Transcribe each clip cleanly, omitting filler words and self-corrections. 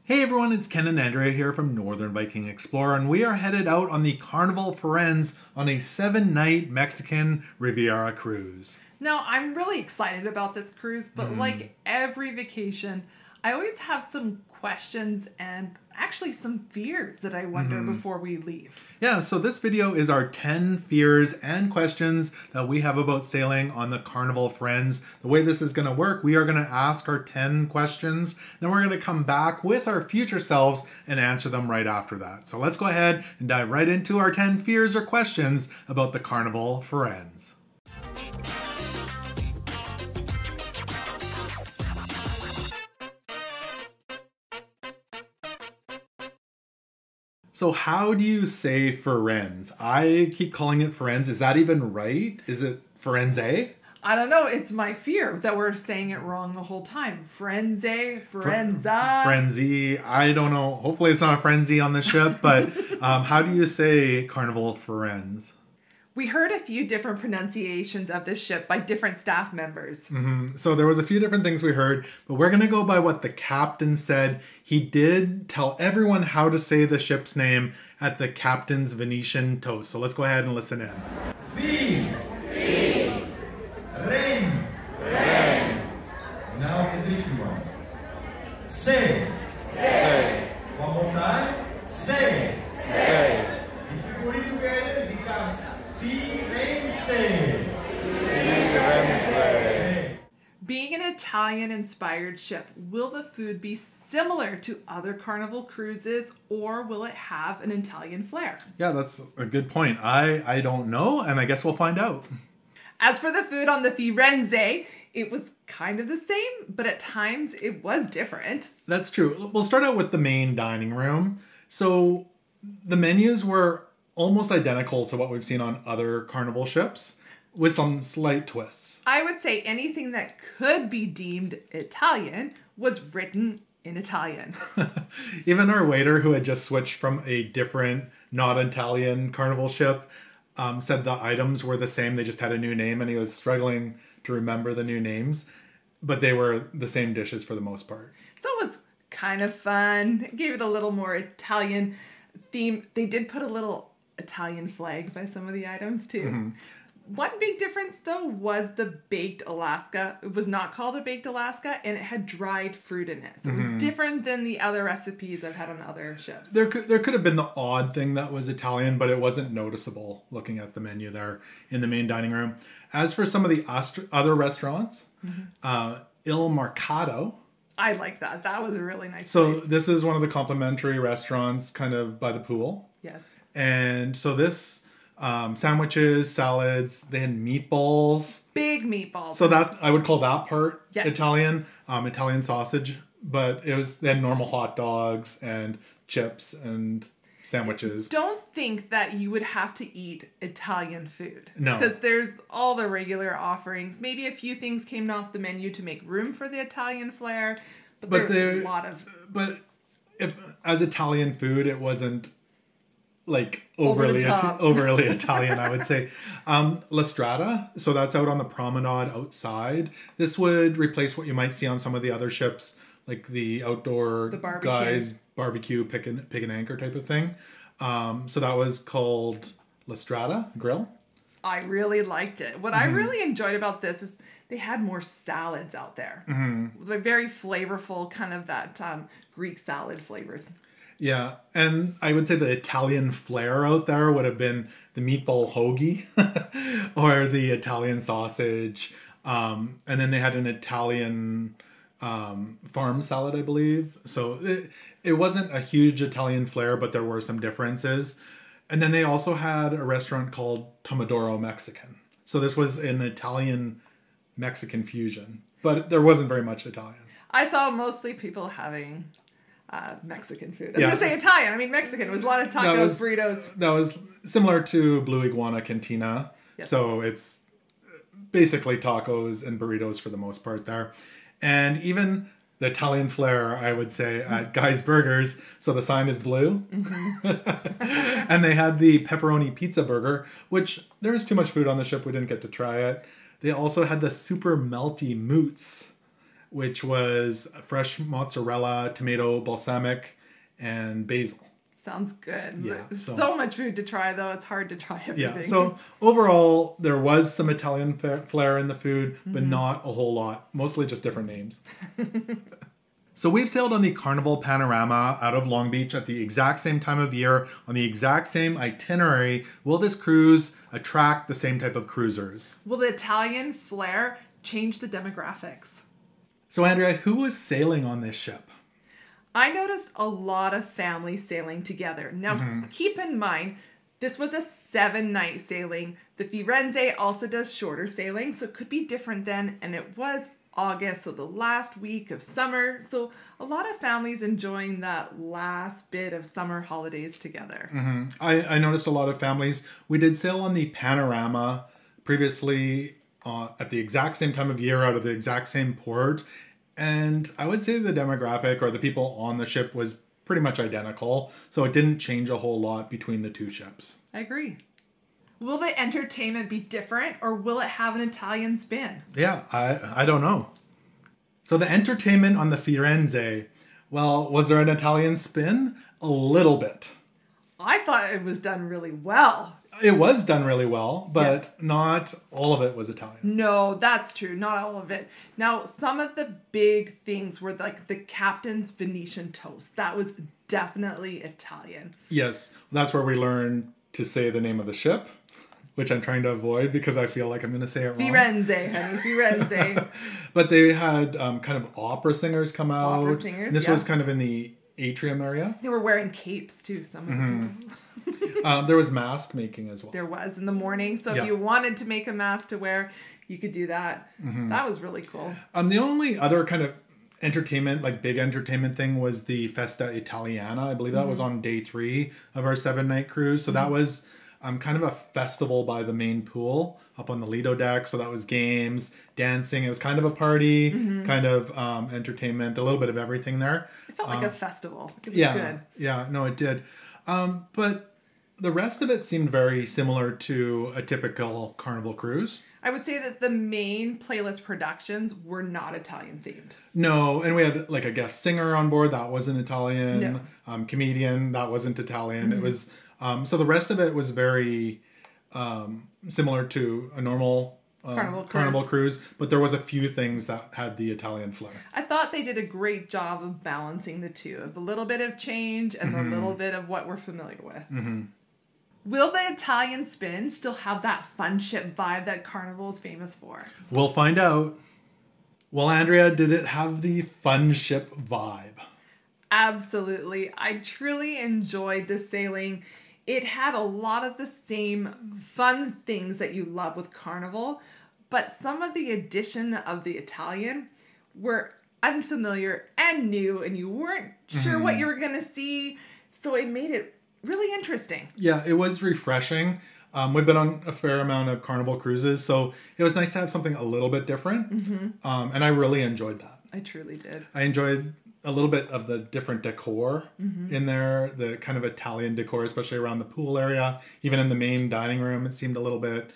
Hey everyone, it's Ken and Andrea here from Northern Viking Explorer, and we are headed out on the Carnival Firenze on a 7-night Mexican Riviera cruise. Now, I'm really excited about this cruise, but like every vacation, I always have some questions and actually some fears that I wonder before we leave. Yeah, so this video is our 10 fears and questions that we have about sailing on the Carnival Firenze. The way this is going to work, we are going to ask our 10 questions, then we're going to come back with our future selves and answer them right after that. So let's go ahead and dive right into our 10 fears or questions about the Carnival Firenze. So how do you say Firenze? I keep calling it Firenze. Is that even right? Is it Firenze? I don't know. It's my fear that we're saying it wrong the whole time. Firenze, Firenza. Frenzy. I don't know. Hopefully it's not a frenzy on the ship, but how do you say Carnival Firenze? We heard a few different pronunciations of this ship by different staff members. So there was a few different things we heard, but we're going to go by what the captain said. He did tell everyone how to say the ship's name at the captain's Venetian toast. So let's go ahead and listen in. Fi. Rain. Now Federico one. Say. One more time. Say. If you put it together, it becomes Firenze. Being an Italian-inspired ship, will the food be similar to other Carnival cruises, or will it have an Italian flair? Yeah, that's a good point. I don't know, and I guess we'll find out. As for the food on the Firenze, it was kind of the same, but at times it was different. That's true. We'll start out with the main dining room. So the menus were almost identical to what we've seen on other Carnival ships, with some slight twists. I would say anything that could be deemed Italian was written in Italian. Even our waiter, who had just switched from a different, not Italian Carnival ship, said the items were the same. They just had a new name, and he was struggling to remember the new names, but they were the same dishes for the most part. So it was kind of fun. It gave it a little more Italian theme. They did put a little Italian flags by some of the items too. One big difference though was the baked Alaska. It was not called a baked Alaska, and it had dried fruit in it. So it was different than the other recipes I've had on other ships. There could have been the odd thing that was Italian, but it wasn't noticeable looking at the menu there in the main dining room. As for some of the other restaurants, Il Mercato. I like that. That was a really nice So place. this is one of the complimentary restaurants kind of by the pool. Yes. And so this sandwiches, salads, they had meatballs. Big meatballs. So that's, I would call that part Yes. Italian, Italian sausage, but they had normal hot dogs and chips and sandwiches. Don't think that you would have to eat Italian food. No. Because there's all the regular offerings. Maybe a few things came off the menu to make room for the Italian flair, but there's a lot of... But if as Italian food, it wasn't like Over the top. overly Italian, I would say. La Strada, so that's out on the promenade outside. This would replace what you might see on some of the other ships, like the outdoor barbecue. guys barbecue pig and anchor type of thing. So that was called La Strada Grill. I really liked it. What I really enjoyed about this is they had more salads out there. They're very flavorful, kind of that Greek salad flavor. Yeah, and I would say the Italian flair out there would have been the meatball hoagie or the Italian sausage. And then they had an Italian farm salad, I believe. So it wasn't a huge Italian flair, but there were some differences. And then they also had a restaurant called Tomodoro Mexican. So this was an Italian-Mexican fusion, but there wasn't very much Italian. I saw mostly people having Mexican food. I was going to say Italian. I mean, Mexican. It was a lot of tacos, burritos. That was similar to Blue Iguana Cantina. Yes. So it's basically tacos and burritos for the most part there. And even the Italian flair, I would say, at Guy's Burgers. So the sign is blue. And they had the pepperoni pizza burger, which there was too much food on the ship. We didn't get to try it. They also had the super melty moots. which was fresh mozzarella, tomato, balsamic, and basil. Sounds good. Yeah, There's so- so much food to try, though. It's hard to try everything. Yeah, so overall, there was some Italian flair in the food, but not a whole lot. Mostly just different names. So we've sailed on the Carnival Panorama out of Long Beach at the exact same time of year, on the exact same itinerary. Will this cruise attract the same type of cruisers? Will the Italian flair change the demographics? So Andrea, who was sailing on this ship? I noticed a lot of families sailing together. Now, keep in mind, this was a 7-night sailing. The Firenze also does shorter sailing, so it could be different then. And it was August, so the last week of summer. So a lot of families enjoying that last bit of summer holidays together. I noticed a lot of families. We did sail on the Panorama previously at the exact same time of year out of the exact same port. And I would say the demographic or the people on the ship was pretty much identical. So it didn't change a whole lot between the two ships. I agree. Will the entertainment be different or will it have an Italian spin? Yeah, I don't know. So the entertainment on the Firenze, well, was there an Italian spin? A little bit. I thought it was done really well. It was done really well, but Yes. not all of it was Italian. No, that's true. Not all of it. Now, some of the big things were like the captain's Venetian toast. That was definitely Italian. Yes, that's where we learned to say the name of the ship, which I'm trying to avoid because I feel like I'm going to say it wrong. Firenze, honey, Firenze. But they had kind of opera singers come out. Opera singers, This yeah. was kind of in the atrium area. They were wearing capes too, some of them. There was mask making as well. There was in the morning. So Yeah. if you wanted to make a mask to wear, you could do that. That was really cool. The only other kind of entertainment, like big entertainment thing was the Festa Italiana. I believe that was on day 3 of our 7-night cruise. So that was kind of a festival by the main pool up on the Lido deck. So that was games, dancing. It was kind of a party, kind of entertainment, a little bit of everything there. It felt like a festival. It was Yeah, good. yeah, no, it did. But the rest of it seemed very similar to a typical Carnival cruise. I would say that the main playlist productions were not Italian themed. No, and we had like a guest singer on board that wasn't Italian. No. Comedian that wasn't Italian. It was so the rest of it was very similar to a normal Carnival cruise, but there was a few things that had the Italian flair. I thought they did a great job of balancing the two, of the little bit of change and the little bit of what we're familiar with. Will the Italian spin still have that fun ship vibe that Carnival is famous for? We'll find out. Well, Andrea, did it have the fun ship vibe? Absolutely. I truly enjoyed the sailing. It had a lot of the same fun things that you love with Carnival, but some of the addition of the Italian were unfamiliar and new, and you weren't sure what you were going to see, so it made it really interesting. Yeah, it was refreshing. We've been on a fair amount of Carnival cruises, so it was nice to have something a little bit different, and I really enjoyed that. I truly did. I enjoyed a little bit of the different decor in there, the kind of Italian decor, especially around the pool area. Even in the main dining room, it seemed a little bit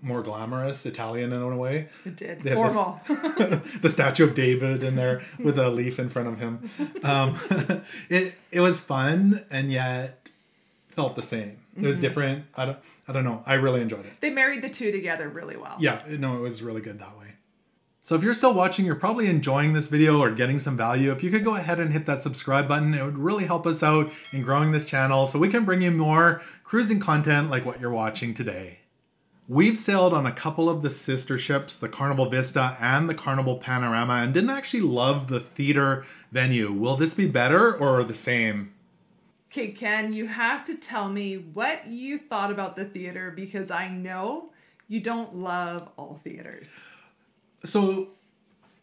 more glamorous, Italian in a way. It did. They had Formal. the statue of David in there with a leaf in front of him. It was fun and yet felt the same. It was different. I don't know. I really enjoyed it. They married the two together really well. Yeah, no, it was really good that way. So if you're still watching, you're probably enjoying this video or getting some value. If you could go ahead and hit that subscribe button, it would really help us out in growing this channel so we can bring you more cruising content like what you're watching today. We've sailed on a couple of the sister ships, the Carnival Vista and the Carnival Panorama, and didn't actually love the theater venue. Will this be better or the same? Okay, Ken, you have to tell me what you thought about the theater because I know you don't love all theaters. So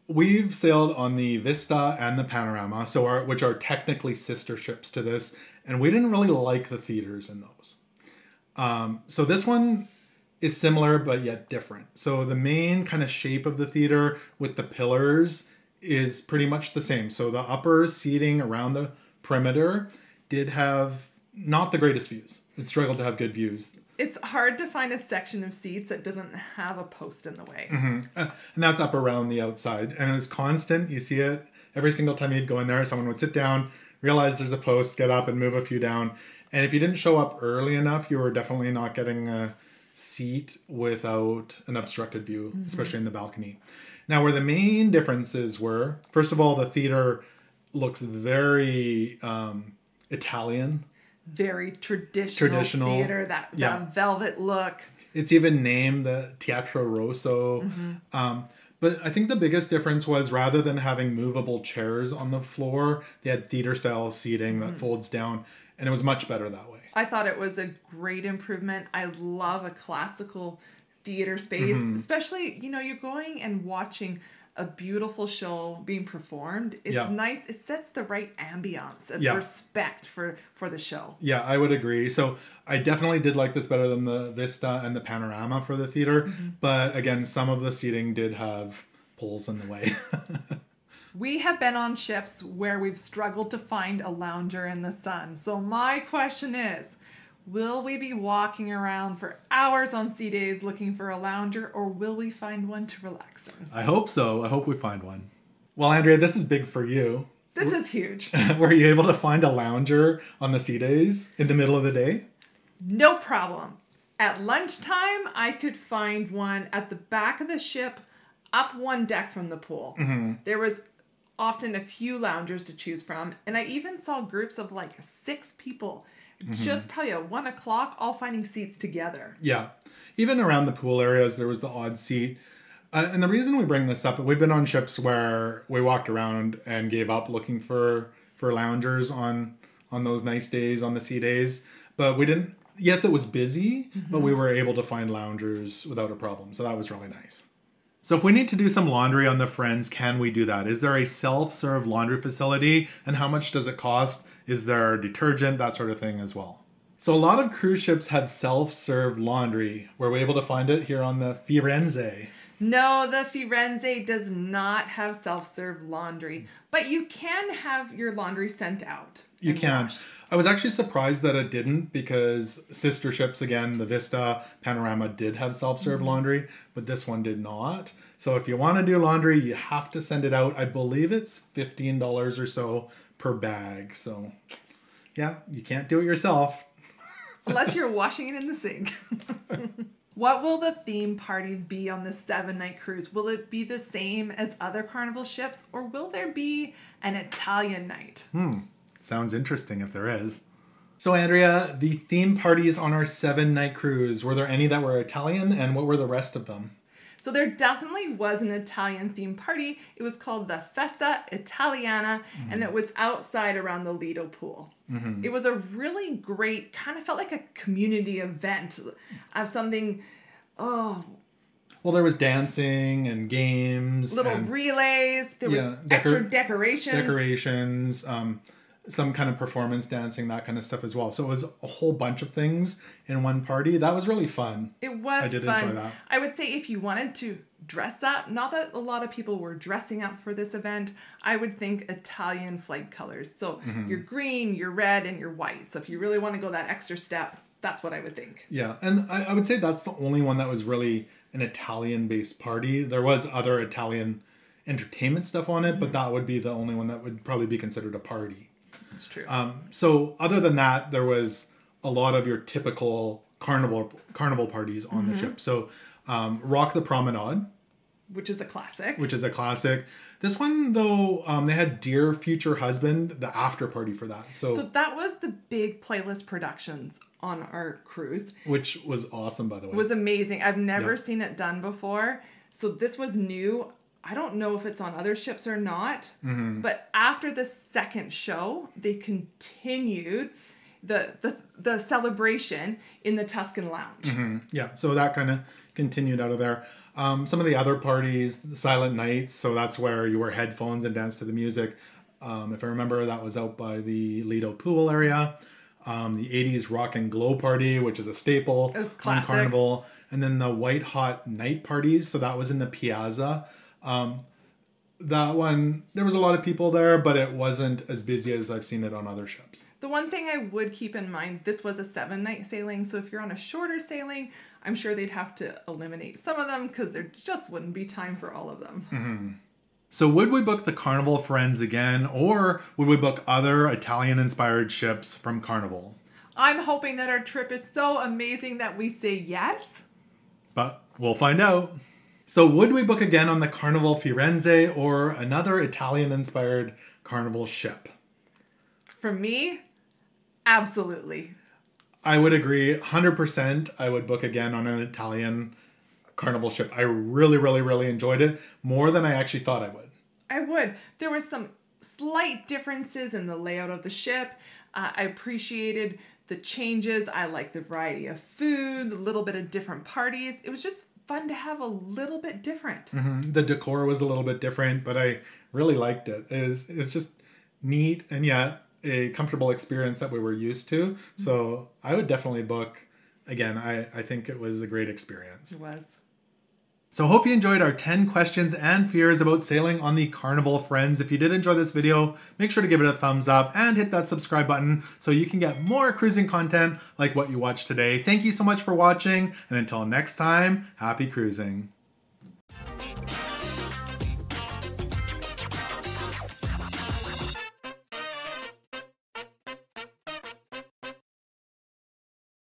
we've sailed on the Vista and the Panorama, which are technically sister ships to this, and we didn't really like the theaters in those. So this one is similar but yet different. So the main kind of shape of the theater with the pillars is pretty much the same. So the upper seating around the perimeter did have not the greatest views. It struggled to have good views. It's hard to find a section of seats that doesn't have a post in the way. And that's up around the outside. And it was constant. You see it every single time you'd go in there. Someone would sit down, realize there's a post, get up and move a few down. And if you didn't show up early enough, you were definitely not getting a seat without an obstructed view, especially in the balcony. Now, where the main differences were, first of all, the theater looks very Italian. Very traditional theater, that velvet look. It's even named the Teatro Rosso. But I think the biggest difference was, rather than having movable chairs on the floor, they had theater-style seating that folds down, and it was much better that way. I thought it was a great improvement. I love a classical theater space, especially, you're going and watching a beautiful show being performed. It's nice. It sets the right ambiance and respect for the show. Yeah, I would agree. So I definitely did like this better than the Vista and the Panorama for the theater. But again, some of the seating did have poles in the way. We have been on ships where we've struggled to find a lounger in the sun. So my question is, will we be walking around for hours on sea days looking for a lounger, or will we find one to relax in? I hope so. I hope we find one. Well, Andrea, this is big for you. This is huge. Were you able to find a lounger on the sea days in the middle of the day? No problem. At lunchtime, I could find one at the back of the ship, up one deck from the pool. There was often a few loungers to choose from, and I even saw groups of like 6 people just probably at 1 o'clock, all finding seats together. Yeah. Even around the pool areas, there was the odd seat. And the reason we bring this up, we've been on ships where we walked around and gave up looking for loungers on those nice days, on the sea days. But we didn't, yes, it was busy, but we were able to find loungers without a problem. So that was really nice. So if we need to do some laundry on the Firenze, can we do that? Is there a self-serve laundry facility? And how much does it cost? Is there detergent? That sort of thing as well. So a lot of cruise ships have self-serve laundry. Were we able to find it here on the Firenze? No, the Firenze does not have self-serve laundry, but you can have your laundry sent out. You can. Washed. I was actually surprised that it didn't, because sister ships, again, the Vista, Panorama, did have self-serve laundry, but this one did not. So if you want to do laundry, you have to send it out. I believe it's $15 or so per bag. So yeah, you can't do it yourself. Unless you're washing it in the sink. What will the theme parties be on the 7-night cruise? Will it be the same as other Carnival ships, or will there be an Italian night? Sounds interesting if there is. So Andrea, the theme parties on our 7-night cruise, were there any that were Italian, and what were the rest of them? So there definitely was an Italian themed party. It was called the Festa Italiana, and it was outside around the Lido pool. It was a really great, kind of felt like a community event of something, well, there was dancing and games. Little relays. There was extra decorations. Some kind of performance dancing, that kind of stuff as well. So it was a whole bunch of things in one party. That was really fun. It was fun. I did enjoy that. I would say if you wanted to dress up, not that a lot of people were dressing up for this event, I would think Italian flag colors. So your green, your red, and your white. So if you really want to go that extra step, that's what I would think. Yeah, and I would say that's the only one that was really an Italian-based party. There was other Italian entertainment stuff on it, but that would be the only one that would probably be considered a party. That's true. So other than that, there was a lot of your typical carnival parties on the ship. So Rock the Promenade. Which is a classic. This one, though, they had Dear Future Husband, the after party for that. So that was the big playlist productions on our cruise. Which was awesome, by the way. It was amazing. I've never seen it done before. So this was new. I don't know if it's on other ships or not, but after the second show, they continued the celebration in the Tuscan Lounge. Yeah, so that kind of continued out of there. Some of the other parties, the Silent Nights, so that's where you wear headphones and dance to the music. If I remember, that was out by the Lido pool area. The 80s Rock and Glow Party, which is a staple on Carnival. And then the White Hot Night Parties, so that was in the Piazza. that one, there was a lot of people there, but it wasn't as busy as I've seen it on other ships. The one thing I would keep in mind, this was a 7-night sailing, so if you're on a shorter sailing, I'm sure they'd have to eliminate some of them because there just wouldn't be time for all of them. Mm-hmm. So would we book the Carnival Firenze again, or would we book other Italian-inspired ships from Carnival? I'm hoping that our trip is so amazing that we say yes. But we'll find out. So would we book again on the Carnival Firenze or another Italian-inspired Carnival ship? For me, absolutely. I would agree 100%. I would book again on an Italian Carnival ship. I really, really, really enjoyed it more than I actually thought I would. I would. There were some slight differences in the layout of the ship. I appreciated the changes. I liked the variety of food, a little bit of different parties. It was just fun to have a little bit different. Mm-hmm. The decor was a little bit different, but I really liked it. It was just neat and yet a comfortable experience that we were used to. So I would definitely book again. I think it was a great experience. It was. So hope you enjoyed our 10 questions and fears about sailing on the Carnival Firenze. If you did enjoy this video, make sure to give it a thumbs up and hit that subscribe button so you can get more cruising content like what you watched today. Thank you so much for watching, and until next time, happy cruising.